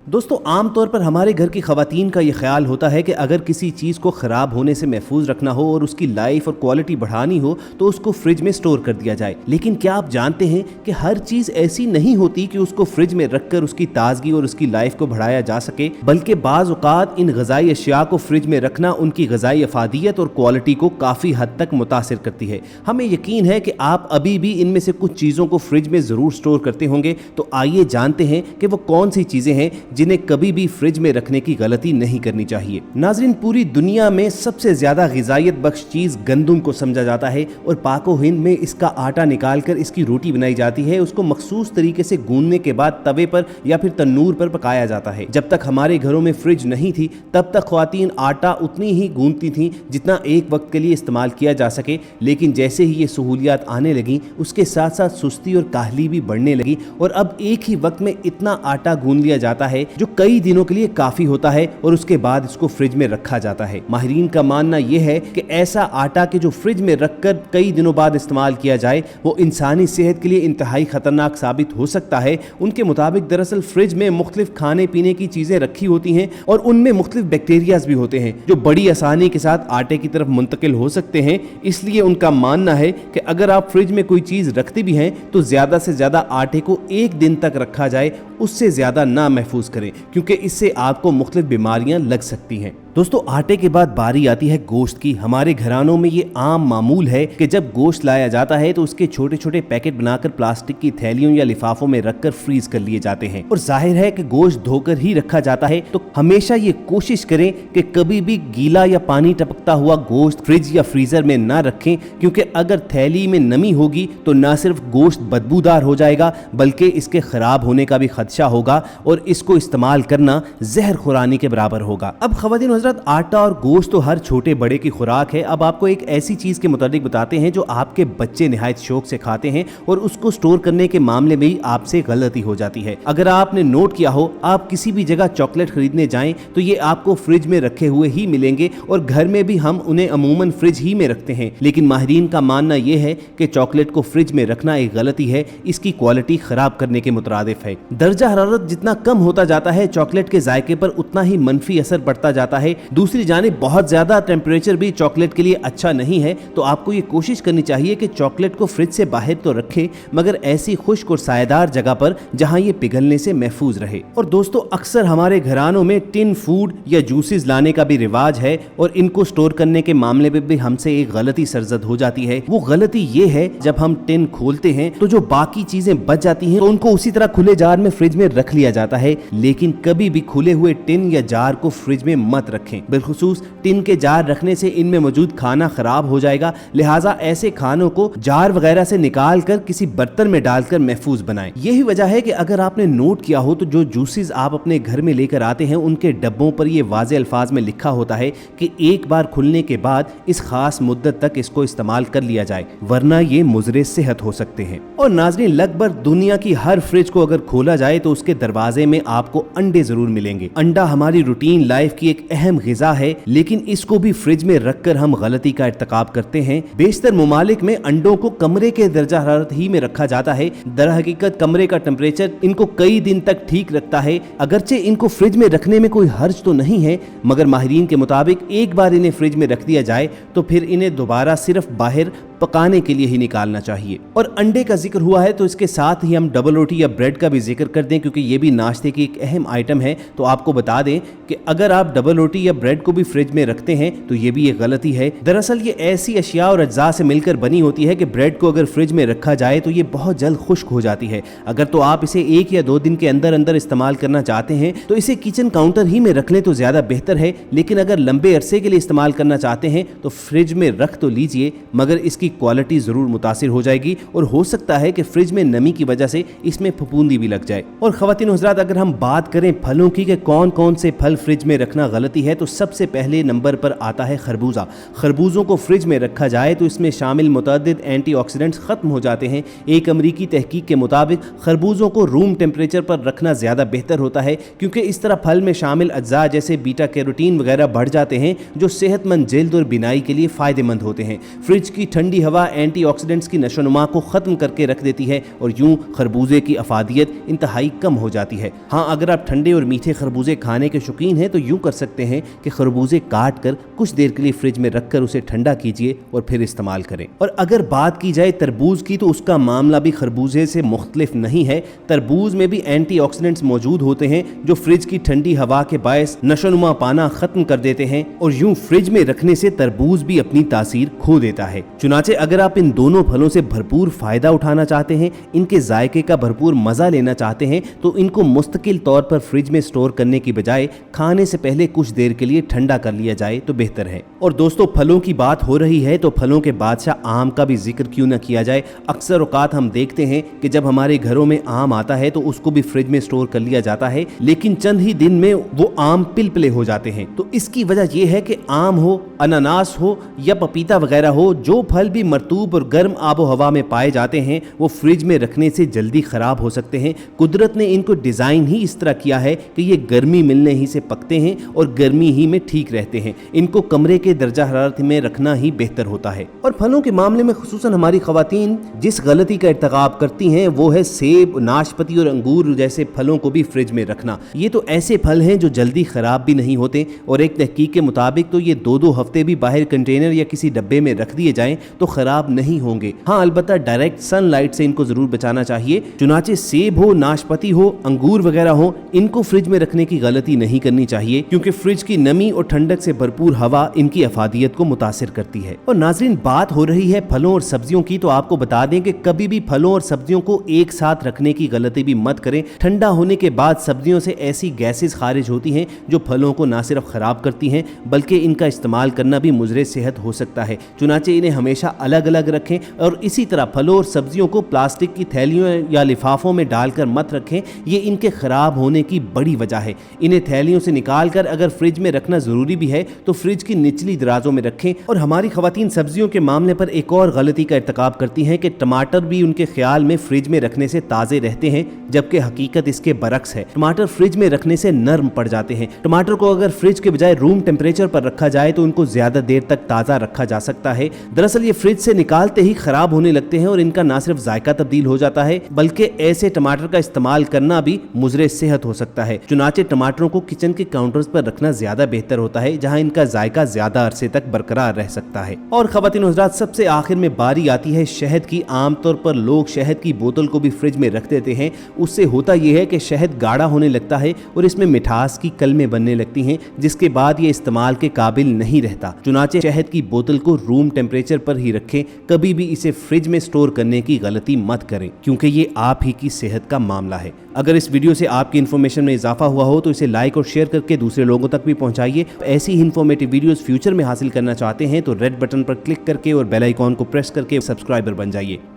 दोस्तों आम तौर पर हमारे घर की खवातीन का ये ख्याल होता है कि अगर किसी चीज़ को ख़राब होने से महफूज रखना हो और उसकी लाइफ और क्वालिटी बढ़ानी हो तो उसको फ्रिज में स्टोर कर दिया जाए। लेकिन क्या आप जानते हैं कि हर चीज़ ऐसी नहीं होती कि उसको फ्रिज में रखकर उसकी ताजगी और उसकी लाइफ को बढ़ाया जा सके, बल्कि बाज़ औक़ात इन ग़िज़ाई अशिया को फ्रिज में रखना उनकी ग़िज़ाई अफादियत और क्वालिटी को काफ़ी हद तक मुतासिर करती है। हमें यकीन है कि आप अभी भी इनमें से कुछ चीज़ों को फ्रिज में ज़रूर स्टोर करते होंगे, तो आइए जानते हैं कि वो कौन सी चीज़ें हैं जिन्हें कभी भी फ्रिज में रखने की गलती नहीं करनी चाहिए। नाज़रीन, पूरी दुनिया में सबसे ज्यादा ग़िज़ाइयत बख्श चीज गंदम को समझा जाता है और पाको हिंद में इसका आटा निकालकर इसकी रोटी बनाई जाती है। उसको मखसूस तरीके से गूंदने के बाद तवे पर या फिर तन्नूर पर पकाया जाता है। जब तक हमारे घरों में फ्रिज नहीं थी तब तक ख्वातीन आटा उतनी ही गूंदती थी जितना एक वक्त के लिए इस्तेमाल किया जा सके, लेकिन जैसे ही ये सहूलियात आने लगी उसके साथ साथ सुस्ती और काहली भी बढ़ने लगी और अब एक ही वक्त में इतना आटा गूंद लिया जाता है जो कई दिनों के लिए काफी होता है और उसके बाद इसको फ्रिज में रखा जाता है। माहिरीन का मानना यह है कि ऐसा आटा के जो फ्रिज में रखकर कई दिनों बाद इस्तेमाल किया जाए वो इंसानी सेहत के लिए इंतहाई खतरनाक साबित हो सकता है। उनके मुताबिक दरअसल फ्रिज में मुख्तलिफ खाने पीने की चीजें रखी होती हैं और उनमें मुख्तलिफ बैक्टीरियाज भी होते हैं जो बड़ी आसानी के साथ आटे की तरफ मुंतकिल हो सकते हैं। इसलिए उनका मानना है कि अगर आप फ्रिज में कोई चीज रखते भी हैं तो ज्यादा से ज्यादा आटे को एक दिन तक रखा जाए, उससे ज्यादा ना महफूज करें, क्योंकि इससे आपको मुख्तलिफ बीमारियां लग सकती हैं। दोस्तों आटे के बाद बारी आती है गोश्त की। हमारे घरानों में ये आम मामूल है कि जब गोश्त लाया जाता है तो उसके छोटे छोटे पैकेट बनाकर प्लास्टिक की थैलियों या लिफाफों में रखकर फ्रीज कर लिए जाते हैं और जाहिर है कि गोश्त धोकर ही रखा जाता है। तो हमेशा ये कोशिश करें कि कभी भी गीला या पानी टपकता हुआ गोश्त फ्रिज या फ्रीजर में ना रखें, क्योंकि अगर थैली में नमी होगी तो न सिर्फ गोश्त बदबूदार हो जाएगा बल्कि इसके खराब होने का भी खदशा होगा और इसको इस्तेमाल करना जहर खुरानी के बराबर होगा। अब ख़वातीन आटा और गोश्त तो हर छोटे बड़े की खुराक है। अब आपको एक ऐसी चीज के मुताबिक बताते हैं जो आपके बच्चे निहायत शौक से खाते हैं और उसको स्टोर करने के मामले में ही आपसे गलती हो जाती है। अगर आपने नोट किया हो, आप किसी भी जगह चॉकलेट खरीदने जाएं तो ये आपको फ्रिज में रखे हुए ही मिलेंगे और घर में भी हम उन्हें अमूमन फ्रिज ही में रखते हैं। लेकिन माहिरीन का मानना यह है कि चॉकलेट को फ्रिज में रखना एक गलती है, इसकी क्वालिटी खराब करने के मुतरादिफ है। दर्जा हरारत जितना कम होता जाता है चॉकलेट के जायके पर उतना ही मनफी असर पड़ता जाता है। दूसरी जानिब बहुत ज्यादा टेम्परेचर भी चॉकलेट के लिए अच्छा नहीं है, तो आपको ये कोशिश करनी चाहिए कि चॉकलेट को फ्रिज से बाहर तो रखें मगर ऐसी खुश्क और सायेदार जगह पर जहां ये पिघलने से महफूज रहे। और दोस्तों अक्सर हमारे घरानों में टिन फूड या जूसेस लाने का भी रिवाज है और इनको स्टोर करने के मामले में भी हमसे एक गलती सरजद हो जाती है। वो गलती ये है जब हम टिन खोलते हैं तो जो बाकी चीजें बच जाती हैं तो उनको उसी तरह खुले जार में फ्रिज में रख लिया जाता है, लेकिन कभी भी खुले हुए टिन या जार को फ्रिज में मत रखें। बिलखुसूस टिन के जार रखने से इनमें मौजूद खाना खराब हो जाएगा, लिहाजा ऐसे खानों को जार वगैरह से निकाल कर किसी बर्तन में डालकर महफूज बनाएं। यही वजह है कि अगर आपने नोट किया हो तो जो जूसेस आप अपने घर में लेकर आते हैं उनके डब्बों पर ये वाज़े अल्फाज में लिखा होता है कि एक बार खुलने के बाद इस खास मुद्दत तक इसको इस्तेमाल कर लिया जाए, वरना ये मुज़रे सेहत हो सकते हैं। और नाज़रीन, लगभग दुनिया की हर फ्रिज को अगर खोला जाए तो उसके दरवाजे में आपको अंडे जरूर मिलेंगे। अंडा हमारी रूटीन लाइफ की एक अहम ग़िज़ा है, लेकिन इसको भी फ्रिज में रखकर हम गलती का इर्तिकाब करते हैं। बेशतर मुमालिक में अंडों को कमरे के दर्जा हरारत ही में रखा जाता है। दर हकीकत कमरे का टेम्परेचर इनको कई दिन तक ठीक रखता है। अगरचे इनको फ्रिज में रखने में कोई हर्ज तो नहीं है, मगर माहिरीन के मुताबिक एक बार इन्हें फ्रिज में रख दिया जाए तो फिर इन्हें दोबारा सिर्फ बाहर पकाने के लिए ही निकालना चाहिए। और अंडे का जिक्र हुआ है तो इसके साथ ही हम डबल रोटी या ब्रेड का भी जिक्र कर दें, क्योंकि ये भी नाश्ते की एक अहम आइटम है। तो आपको बता दें कि अगर आप डबल रोटी या ब्रेड को भी फ्रिज में रखते हैं तो ये भी एक गलती है। दरअसल ये ऐसी अशिया और अज्जा से मिलकर बनी होती है कि ब्रेड को अगर फ्रिज में रखा जाए तो ये बहुत जल्द खुश्क हो जाती है। अगर तो आप इसे 1 या 2 दिन के अंदर अंदर इस्तेमाल करना चाहते हैं तो इसे किचन काउंटर ही में रख लें तो ज्यादा बेहतर है, लेकिन अगर लंबे अरसे के लिए इस्तेमाल करना चाहते हैं तो फ्रिज में रख तो लीजिए, मगर इसकी क्वालिटी जरूर मुतासिर हो जाएगी और हो सकता है कि फ्रिज में नमी की वजह से इसमें फफूंदी भी लग जाए। और ख़वातीन हज़रात, अगर हम बात करें फलों की कि कौन कौन से फल फ्रिज में रखना गलती है तो सबसे पहले नंबर पर आता है खरबूजा। खरबूजों को फ्रिज में रखा जाए तो इसमें शामिल मुतअद्दिद एंटीऑक्सीडेंट्स खत्म हो जाते हैं। एक अमरीकी तहकीक के मुताबिक खरबूजों को रूम टेम्परेचर पर रखना ज़्यादा बेहतर होता है, क्योंकि इस तरह फल में शामिल अज्जा जैसे बीटा कैरोटीन वगैरह बढ़ जाते हैं जो सेहतमंद जल्द और बिनाई के लिए फ़ायदेमंद होते हैं। फ्रिज की ठंडी हवा एंटीऑक्सीडेंट्स की नशोनुमा को ख़त्म करके रख देती है और यूं खरबूजे की अफादियत इंतहाई कम हो जाती है। हाँ, अगर आप ठंडे और मीठे खरबूजे खाने के शौकीन हैं तो यूं कर सकते हैं कि खरबूजे काट कर कुछ देर के लिए फ्रिज में रखकर उसे ठंडा कीजिए और फिर इस्तेमाल करें। और अगर बात की जाए तरबूज की तो उसका मामला भी खरबूजे से मुख्तलिफ नहीं है। तरबूज में भी एंटीऑक्सीडेंट्स मौजूद होते हैं जो फ्रिज की ठंडी हवा के बायस नशोनुमा पाना खत्म कर देते हैं और यूं फ्रिज में रखने से तरबूज भी अपनी तासीर खो देता है। चुनाचे अगर आप इन दोनों फलों से भरपूर फायदा उठाना चाहते हैं, इनके जायके का भरपूर मजा लेना चाहते हैं तो इनको मुस्तकिल तौर पर फ्रिज में स्टोर करने की बजाय खाने से पहले कुछ देर के लिए ठंडा कर लिया जाए तो बेहतर है। और दोस्तों, फलों की बात हो रही है तो फलों के बादशाह आम का भी जिक्र क्यों न किया जाए। अक्सर औकात हम देखते हैं कि जब हमारे घरों में आम आता है तो उसको भी फ्रिज में स्टोर कर लिया जाता है, लेकिन चंद ही दिन में वो आम पिलपिले हो जाते हैं। तो इसकी वजह यह है कि आम हो, अनानास हो या पपीता वगैरह हो, जो फल भी मरतूब और गर्म आबो हवा में पाए जाते हैं वो फ्रिज में रखने से जल्दी खराब हो सकते हैं। कुदरत ने इनको डिजाइन ही इस तरह किया है कि ये गर्मी मिलने ही से पकते हैं और गर्मी ही में ठीक रहते हैं। इनको कमरे के दर्जा हरारत में रखना ही बेहतर होता है। और फलों के मामले में खुसूसन हमारी खवातीन जिस गलती का इर्तिकाब करती हैं वो है सेब, नाशपाती और अंगूर जैसे फलों को भी फ्रिज में रखना। ये तो ऐसे फल हैं जो जल्दी खराब भी नहीं होते और एक तहकीक के मुताबिक तो ये 2-2 हफ्ते भी बाहर कंटेनर या किसी डब्बे में रख दिए जाएं तो खराब नहीं होंगे। हाँ, अलबत्ता डायरेक्ट सनलाइट से इनको जरूर बचाना चाहिए। चुनाचे सेब हो, नाशपाती हो, अंगूर वगैरह हो, इनको फ्रिज में रखने की गलती नहीं करनी चाहिए, क्योंकि फ्रिज की नमी और ठंडक से भरपूर हवा इनकी अफादियत को मुतासिर करती है। और नाजरीन, बात हो रही है फलों और सब्जियों की, तो आपको बता दें कि कभी भी फलों और सब्जियों को एक साथ रखने की गलती भी मत करें। ठंडा होने के बाद सब्जियों से ऐसी गैसेस खारिज होती हैं जो फलों को ना सिर्फ खराब करती हैं बल्कि इनका इस्तेमाल करना भी मुजरे सेहत हो सकता है। चुनाचे इन्हें हमेशा अलग अलग रखें और इसी तरह फलों और सब्जियों को प्लास्टिक की थैलियों या लिफाफों में डालकर मत रखें। ये इनके खराब होने की बड़ी वजह है। इन्हें थैलियों से निकाल कर अगर फ्रिज में रखना जरूरी भी है तो फ्रिज की निचली दराजों में रखें। और हमारी खवातीन सब्जियों के मामले पर एक और गलती का इर्तिकाब करती हैं कि टमाटर भी उनके ख्याल में फ्रिज में रखने से ताज़े रहते हैं, जबकि हकीकत इसके बरक्स है। टमाटर फ्रिज में रखने से नरम पड़ जाते हैं। टमाटर को अगर फ्रिज के बजाय रूम टेम्परेचर पर रखा जाए तो उनको ज्यादा देर तक ताज़ा रखा जा सकता है। दरअसल ये फ्रिज से निकालते ही खराब होने लगते हैं और इनका ना सिर्फ जायका तब्दील हो जाता है बल्कि ऐसे टमाटर का इस्तेमाल करना भी मुजरे सेहत हो सकता है। चुनाचे टमाटरों को किचन के काउंटर्स पर रखना ज्यादा बेहतर होता है, जहां इनका जायका ज्यादा अरसे तक बरकरार रह सकता है। और खवातीन और हज़रात, सबसे आखिर में बारी आती है शहद की। आमतौर पर लोग शहद की बोतल को भी फ्रिज में रख देते हैं। उससे होता यह है कि शहद गाढ़ा होने लगता है और इसमें मिठास की कलमें बनने लगती हैं, जिसके बाद ये इस्तेमाल के काबिल नहीं रहता। चुनाचे शहद की बोतल को रूम टेम्परेचर पर ही रखें, कभी भी इसे फ्रिज में स्टोर करने की गलती मत करें, क्योंकि ये आप ही की सेहत का मामला है। अगर इस वीडियो से आपकी इन्फॉर्मेशन में इजाफा हुआ हो तो इसे लाइक और शेयर करके दूसरे लोगों तक भी पहुंचाइए। ऐसी ही इन्फॉर्मेटिव वीडियोस फ्यूचर में हासिल करना चाहते हैं तो रेड बटन पर क्लिक करके और बेल आइकॉन को प्रेस करके सब्सक्राइबर बन जाइए।